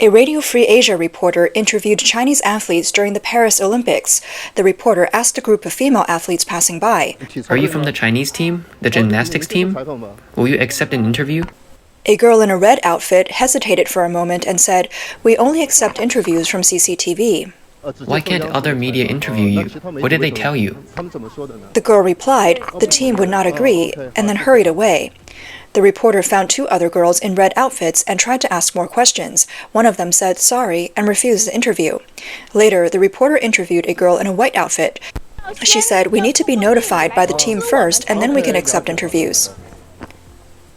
A Radio Free Asia reporter interviewed Chinese athletes during the Paris Olympics. The reporter asked a group of female athletes passing by, "Are you from the Chinese team? The gymnastics team? Will you accept an interview?" A girl in a red outfit hesitated for a moment and said, "We only accept interviews from CCTV." "Why can't other media interview you? What did they tell you?" The girl replied the team would not agree and then hurried away. The reporter found two other girls in red outfits and tried to ask more questions. One of them said sorry and refused the interview. Later, the reporter interviewed a girl in a white outfit. She said, "We need to be notified by the team first and then we can accept interviews."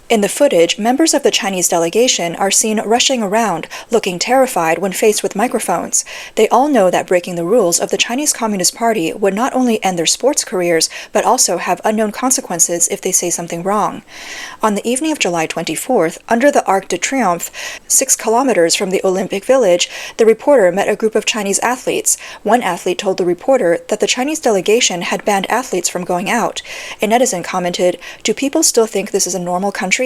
In the footage, members of the Chinese delegation are seen rushing around, looking terrified when faced with microphones. They all know that breaking the rules of the Chinese Communist Party would not only end their sports careers, but also have unknown consequences if they say something wrong. On the evening of July 24th, under the Arc de Triomphe, 6 kilometers from the Olympic Village, the reporter met a group of Chinese athletes. One athlete told the reporter that the Chinese delegation had banned athletes from going out. A netizen commented, "Do people still think this is a normal country?"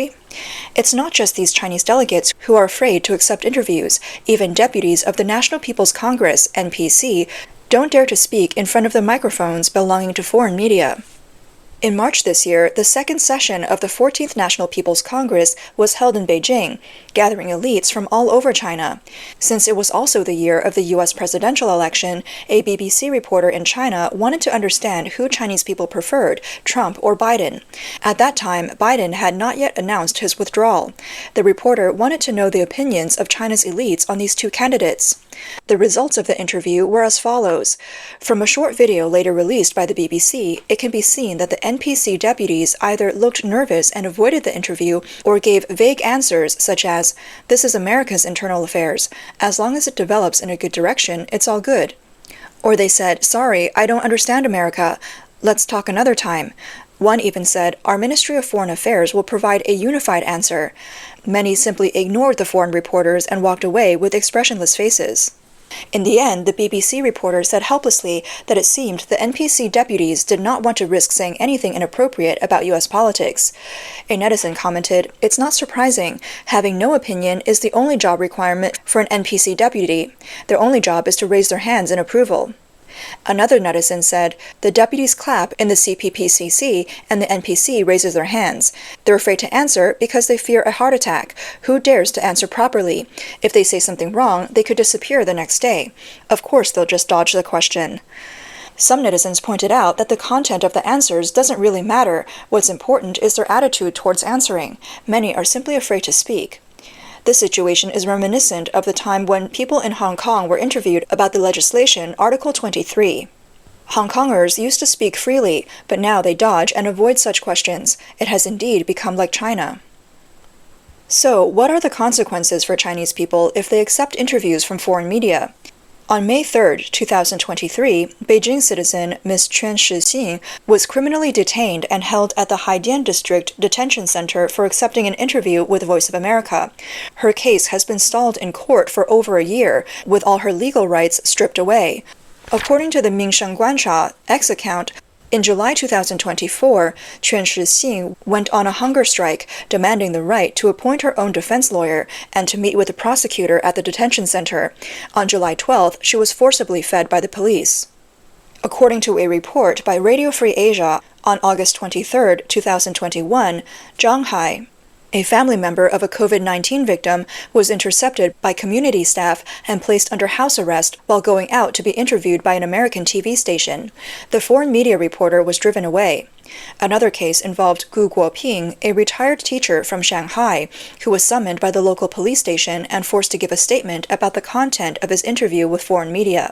It's not just these Chinese delegates who are afraid to accept interviews. Even deputies of the National People's Congress, NPC, don't dare to speak in front of the microphones belonging to foreign media. In March this year, the second session of the 14th National People's Congress was held in Beijing, gathering elites from all over China. Since it was also the year of the U.S. presidential election, a BBC reporter in China wanted to understand who Chinese people preferred, Trump or Biden. At that time, Biden had not yet announced his withdrawal. The reporter wanted to know the opinions of China's elites on these two candidates. The results of the interview were as follows. From a short video later released by the BBC, it can be seen that the NPC deputies either looked nervous and avoided the interview or gave vague answers such as, "This is America's internal affairs. As long as it develops in a good direction, it's all good." Or they said, "Sorry, I don't understand America. Let's talk another time." One even said, "Our Ministry of Foreign Affairs will provide a unified answer." Many simply ignored the foreign reporters and walked away with expressionless faces. In the end, the BBC reporter said helplessly that it seemed the NPC deputies did not want to risk saying anything inappropriate about U.S. politics. A netizen commented, "It's not surprising. Having no opinion is the only job requirement for an NPC deputy. Their only job is to raise their hands in approval." Another netizen said, "The deputies clap in the CPPCC and the NPC raises their hands. They're afraid to answer because they fear a heart attack. Who dares to answer properly? If they say something wrong, they could disappear the next day. Of course they'll just dodge the question." Some netizens pointed out that the content of the answers doesn't really matter. What's important is their attitude towards answering. Many are simply afraid to speak. This situation is reminiscent of the time when people in Hong Kong were interviewed about the legislation, Article 23. Hong Kongers used to speak freely, but now they dodge and avoid such questions. It has indeed become like China. So, what are the consequences for Chinese people if they accept interviews from foreign media? On May 3, 2023, Beijing citizen Ms. Quan Shixing was criminally detained and held at the Haidian District Detention Center for accepting an interview with Voice of America. Her case has been stalled in court for over a year, with all her legal rights stripped away. According to the Mingsheng Guansha X account, in July 2024, Quan Shixing went on a hunger strike, demanding the right to appoint her own defense lawyer and to meet with the prosecutor at the detention center. On July 12th, she was forcibly fed by the police. According to a report by Radio Free Asia, on August 23, 2021, Zhang Hai, a family member of a COVID-19 victim, was intercepted by community staff and placed under house arrest while going out to be interviewed by an American TV station. The foreign media reporter was driven away. Another case involved Gu Guoping, a retired teacher from Shanghai, who was summoned by the local police station and forced to give a statement about the content of his interview with foreign media.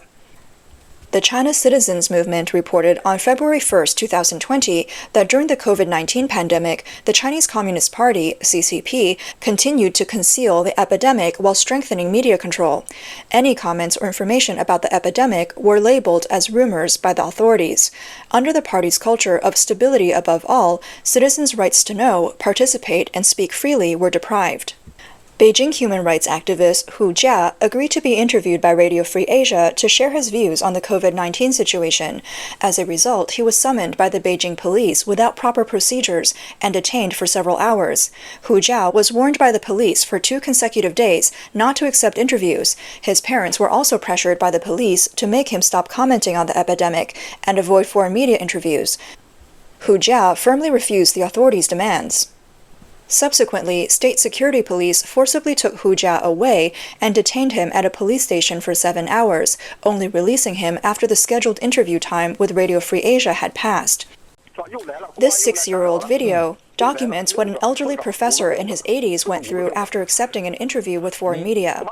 The China Citizens Movement reported on February 1, 2020, that during the COVID-19 pandemic, the Chinese Communist Party, CCP, continued to conceal the epidemic while strengthening media control. Any comments or information about the epidemic were labeled as rumors by the authorities. Under the party's culture of stability above all, citizens' rights to know, participate, and speak freely were deprived. Beijing human rights activist Hu Jia agreed to be interviewed by Radio Free Asia to share his views on the COVID-19 situation. As a result, he was summoned by the Beijing police without proper procedures and detained for several hours. Hu Jia was warned by the police for 2 consecutive days not to accept interviews. His parents were also pressured by the police to make him stop commenting on the epidemic and avoid foreign media interviews. Hu Jia firmly refused the authorities' demands. Subsequently, state security police forcibly took Hu Jia away and detained him at a police station for 7 hours, only releasing him after the scheduled interview time with Radio Free Asia had passed. This 6-year-old video documents what an elderly professor in his 80s went through after accepting an interview with foreign media.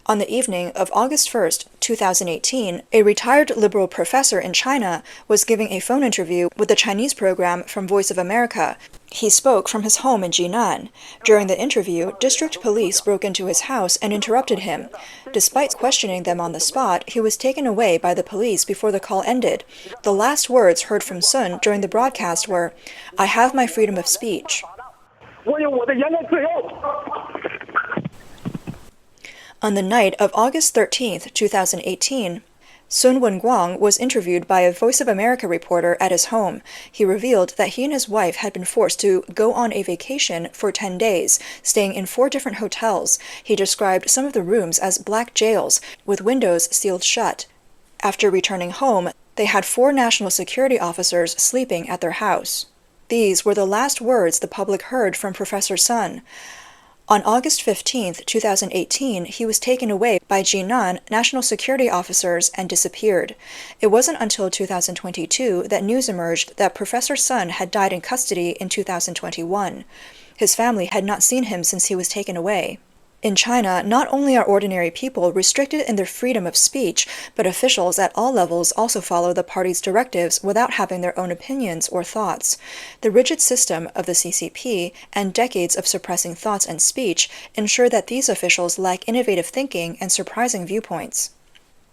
On the evening of August 1, 2018, a retired liberal professor in China was giving a phone interview with the Chinese program from Voice of America. He spoke from his home in Jinan. During the interview, district police broke into his house and interrupted him. Despite questioning them on the spot, he was taken away by the police before the call ended. The last words heard from Sun during the broadcast were, "I have my freedom of speech." On the night of August 13, 2018, Sun Wenguang was interviewed by a Voice of America reporter at his home. He revealed that he and his wife had been forced to go on a vacation for 10 days, staying in 4 different hotels. He described some of the rooms as black jails, with windows sealed shut. After returning home, they had 4 national security officers sleeping at their house. These were the last words the public heard from Professor Sun. On August 15, 2018, he was taken away by Jinan national security officers and disappeared. It wasn't until 2022 that news emerged that Professor Sun had died in custody in 2021. His family had not seen him since he was taken away. In China, not only are ordinary people restricted in their freedom of speech, but officials at all levels also follow the party's directives without having their own opinions or thoughts. The rigid system of the CCP and decades of suppressing thoughts and speech ensure that these officials lack innovative thinking and surprising viewpoints.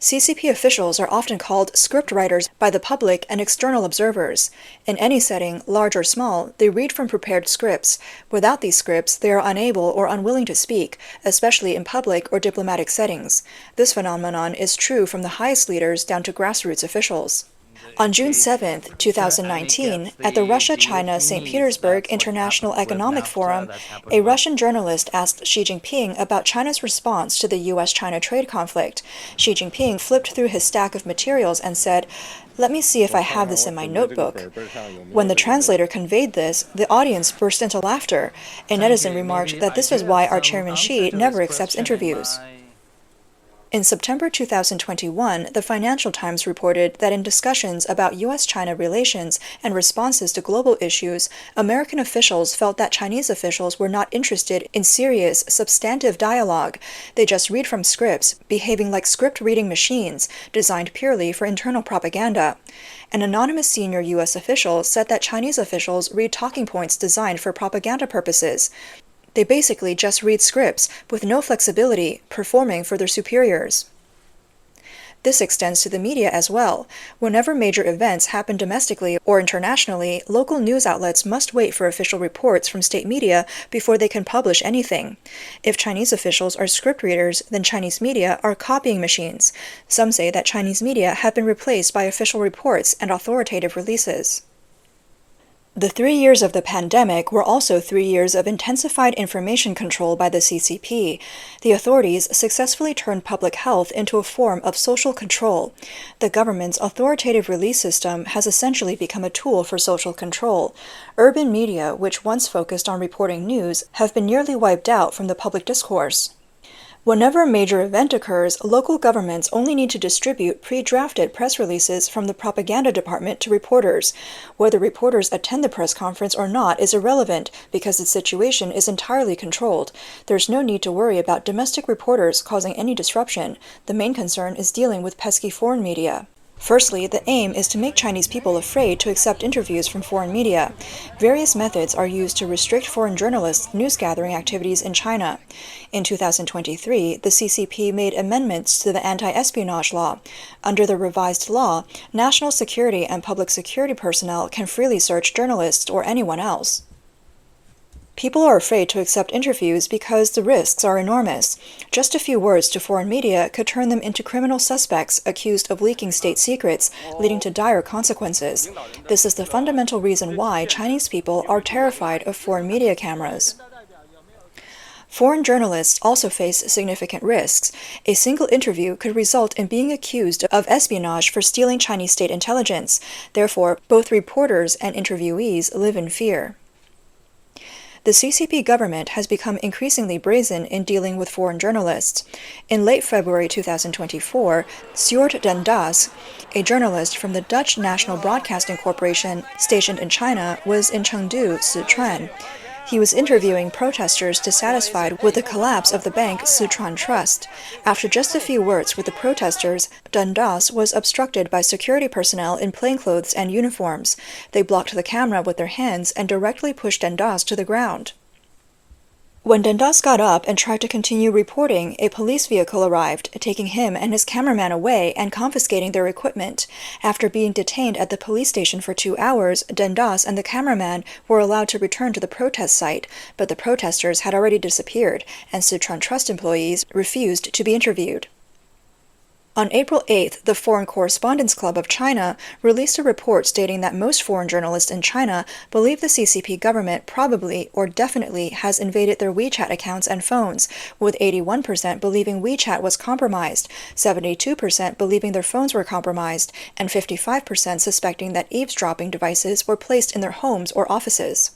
CCP officials are often called script writers by the public and external observers. In any setting, large or small, they read from prepared scripts. Without these scripts, they are unable or unwilling to speak, especially in public or diplomatic settings. This phenomenon is true from the highest leaders down to grassroots officials. On June 7, 2019, at the Russia-China St. Petersburg International Economic Forum, a Russian journalist asked Xi Jinping about China's response to the U.S.-China trade conflict. Xi Jinping flipped through his stack of materials and said, "Let me see if I have this in my notebook." When the translator conveyed this, the audience burst into laughter. A netizen remarked that this is why our chairman Xi never accepts interviews. In September 2021, the Financial Times reported that in discussions about U.S.-China relations and responses to global issues, American officials felt that Chinese officials were not interested in serious, substantive dialogue. They just read from scripts, behaving like script-reading machines, designed purely for internal propaganda. An anonymous senior U.S. official said that Chinese officials read talking points designed for propaganda purposes. They basically just read scripts, with no flexibility, performing for their superiors. This extends to the media as well. Whenever major events happen domestically or internationally, local news outlets must wait for official reports from state media before they can publish anything. If Chinese officials are script readers, then Chinese media are copying machines. Some say that Chinese media have been replaced by official reports and authoritative releases. The 3 years of the pandemic were also 3 years of intensified information control by the CCP. The authorities successfully turned public health into a form of social control. The government's authoritative release system has essentially become a tool for social control. Urban media, which once focused on reporting news, have been nearly wiped out from the public discourse. Whenever a major event occurs, local governments only need to distribute pre-drafted press releases from the propaganda department to reporters. Whether reporters attend the press conference or not is irrelevant because the situation is entirely controlled. There's no need to worry about domestic reporters causing any disruption. The main concern is dealing with pesky foreign media. Firstly, the aim is to make Chinese people afraid to accept interviews from foreign media. Various methods are used to restrict foreign journalists' news-gathering activities in China. In 2023, the CCP made amendments to the anti-espionage law. Under the revised law, national security and public security personnel can freely search journalists or anyone else. People are afraid to accept interviews because the risks are enormous. Just a few words to foreign media could turn them into criminal suspects accused of leaking state secrets, leading to dire consequences. This is the fundamental reason why Chinese people are terrified of foreign media cameras. Foreign journalists also face significant risks. A single interview could result in being accused of espionage for stealing Chinese state intelligence. Therefore, both reporters and interviewees live in fear. The CCP government has become increasingly brazen in dealing with foreign journalists. In late February 2024, Sjoerd den Das, a journalist from the Dutch National Broadcasting Corporation stationed in China, was in Chengdu, Sichuan. He was interviewing protesters dissatisfied with the collapse of the bank Sichuan Trust. After just a few words with the protesters, den Das was obstructed by security personnel in plainclothes and uniforms. They blocked the camera with their hands and directly pushed den Das to the ground. When den Das got up and tried to continue reporting, a police vehicle arrived, taking him and his cameraman away and confiscating their equipment. After being detained at the police station for 2 hours, den Das and the cameraman were allowed to return to the protest site, but the protesters had already disappeared, and Sichuan Trust employees refused to be interviewed. On April 8th, the Foreign Correspondents Club of China released a report stating that most foreign journalists in China believe the CCP government probably or definitely has invaded their WeChat accounts and phones, with 81% believing WeChat was compromised, 72% believing their phones were compromised, and 55% suspecting that eavesdropping devices were placed in their homes or offices.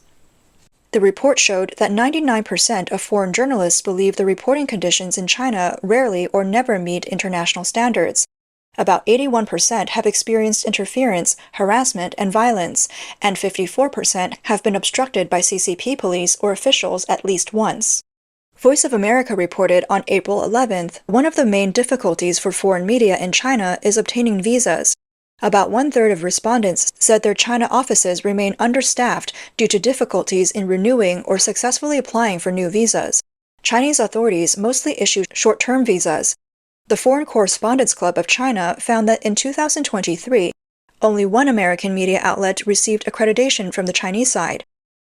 The report showed that 99% of foreign journalists believe the reporting conditions in China rarely or never meet international standards. About 81% have experienced interference, harassment, and violence, and 54% have been obstructed by CCP police or officials at least once. Voice of America reported on April 11th, one of the main difficulties for foreign media in China is obtaining visas. About 1/3 of respondents said their China offices remain understaffed due to difficulties in renewing or successfully applying for new visas. Chinese authorities mostly issue short-term visas. The Foreign Correspondents Club of China found that in 2023, only one American media outlet received accreditation from the Chinese side.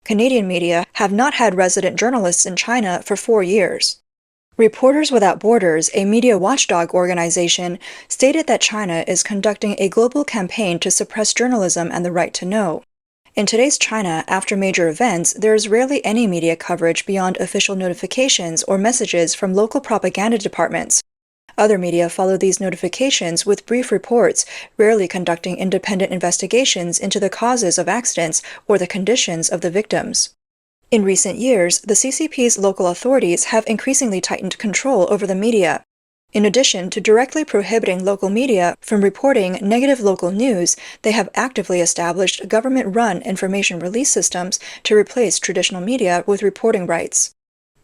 Canadian media have not had resident journalists in China for 4 years. Reporters Without Borders, a media watchdog organization, stated that China is conducting a global campaign to suppress journalism and the right to know. In today's China, after major events, there is rarely any media coverage beyond official notifications or messages from local propaganda departments. Other media follow these notifications with brief reports, rarely conducting independent investigations into the causes of accidents or the conditions of the victims. In recent years, the CCP's local authorities have increasingly tightened control over the media. In addition to directly prohibiting local media from reporting negative local news, they have actively established government-run information release systems to replace traditional media with reporting rights.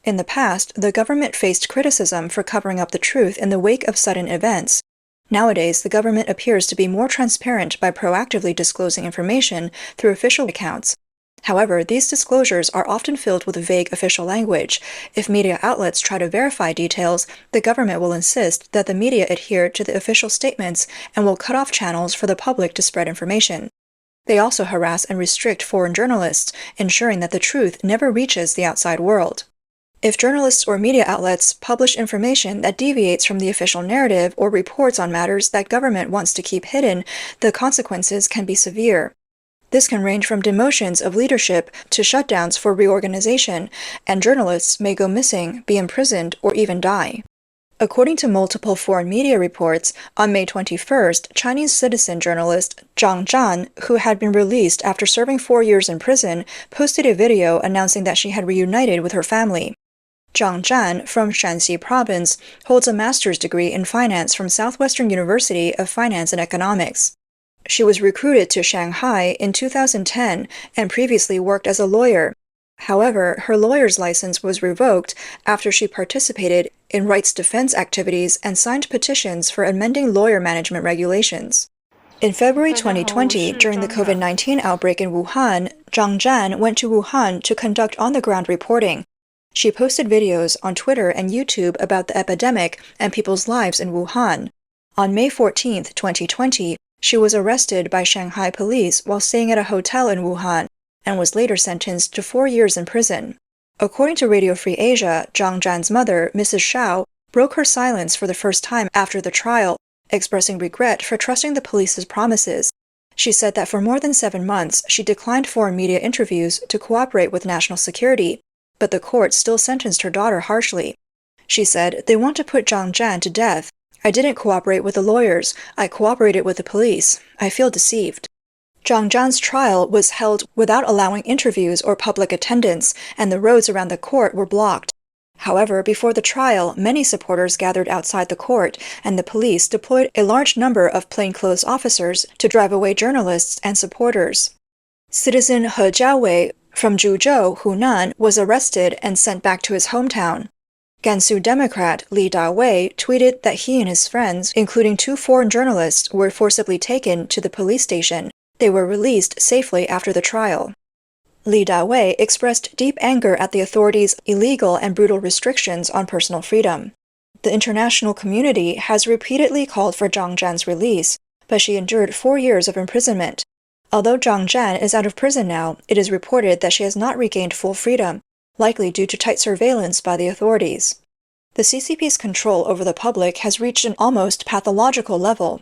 In the past, the government faced criticism for covering up the truth in the wake of sudden events. Nowadays, the government appears to be more transparent by proactively disclosing information through official accounts. However, these disclosures are often filled with vague official language. If media outlets try to verify details, the government will insist that the media adhere to the official statements and will cut off channels for the public to spread information. They also harass and restrict foreign journalists, ensuring that the truth never reaches the outside world. If journalists or media outlets publish information that deviates from the official narrative or reports on matters that government wants to keep hidden, the consequences can be severe. This can range from demotions of leadership to shutdowns for reorganization, and journalists may go missing, be imprisoned, or even die. According to multiple foreign media reports, on May 21st, Chinese citizen journalist Zhang Zhan, who had been released after serving 4 years in prison, posted a video announcing that she had reunited with her family. Zhang Zhan, from Shanxi Province, holds a master's degree in finance from Southwestern University of Finance and Economics. She was recruited to Shanghai in 2010 and previously worked as a lawyer. However, her lawyer's license was revoked after she participated in rights defense activities and signed petitions for amending lawyer management regulations. In February 2020, during the COVID-19 outbreak in Wuhan, Zhang Zhan went to Wuhan to conduct on-the-ground reporting. She posted videos on Twitter and YouTube about the epidemic and people's lives in Wuhan. On May 14, 2020, she was arrested by Shanghai police while staying at a hotel in Wuhan and was later sentenced to 4 years in prison. According to Radio Free Asia, Zhang Zhan's mother, Mrs. Shao, broke her silence for the first time after the trial, expressing regret for trusting the police's promises. She said that for more than 7 months, she declined foreign media interviews to cooperate with national security, but the court still sentenced her daughter harshly. She said, "They want to put Zhang Zhan to death. I didn't cooperate with the lawyers. I cooperated with the police. I feel deceived." Zhang Zhan's trial was held without allowing interviews or public attendance, and the roads around the court were blocked. However, before the trial, many supporters gathered outside the court, and the police deployed a large number of plainclothes officers to drive away journalists and supporters. Citizen He Jiawei from Zhuzhou, Hunan, was arrested and sent back to his hometown. Gansu Democrat Li Dawei tweeted that he and his friends, including 2 foreign journalists, were forcibly taken to the police station. They were released safely after the trial. Li Dawei expressed deep anger at the authorities' illegal and brutal restrictions on personal freedom. The international community has repeatedly called for Zhang Zhan's release, but she endured 4 years of imprisonment. Although Zhang Zhan is out of prison now, it is reported that she has not regained full freedom, likely due to tight surveillance by the authorities. The CCP's control over the public has reached an almost pathological level.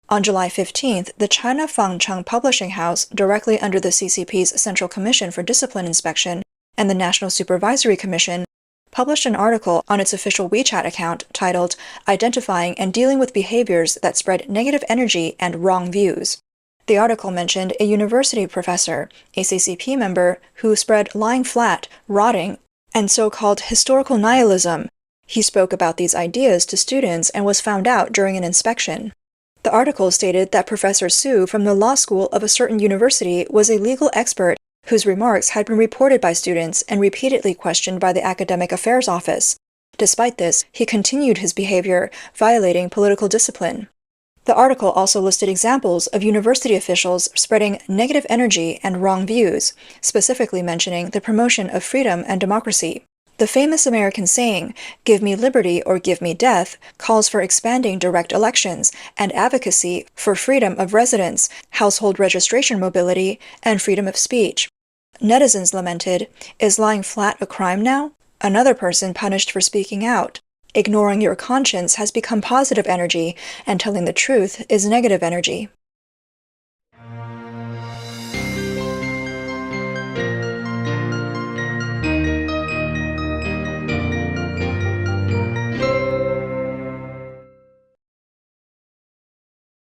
On July 15th, the China Fangcheng Publishing House, directly under the CCP's Central Commission for Discipline Inspection and the National Supervisory Commission, published an article on its official WeChat account titled "Identifying and Dealing with Behaviors That Spread Negative Energy and Wrong Views." The article mentioned a university professor, a CCP member, who spread lying flat, rotting, and so-called historical nihilism. He spoke about these ideas to students and was found out during an inspection. The article stated that Professor Su from the law school of a certain university was a legal expert whose remarks had been reported by students and repeatedly questioned by the Academic Affairs Office. Despite this, he continued his behavior, violating political discipline. The article also listed examples of university officials spreading negative energy and wrong views, specifically mentioning the promotion of freedom and democracy. The famous American saying, "Give me liberty or give me death," calls for expanding direct elections and advocacy for freedom of residence, household registration mobility, and freedom of speech. Netizens lamented, "Is lying flat a crime now? Another person punished for speaking out. Ignoring your conscience has become positive energy, and telling the truth is negative energy."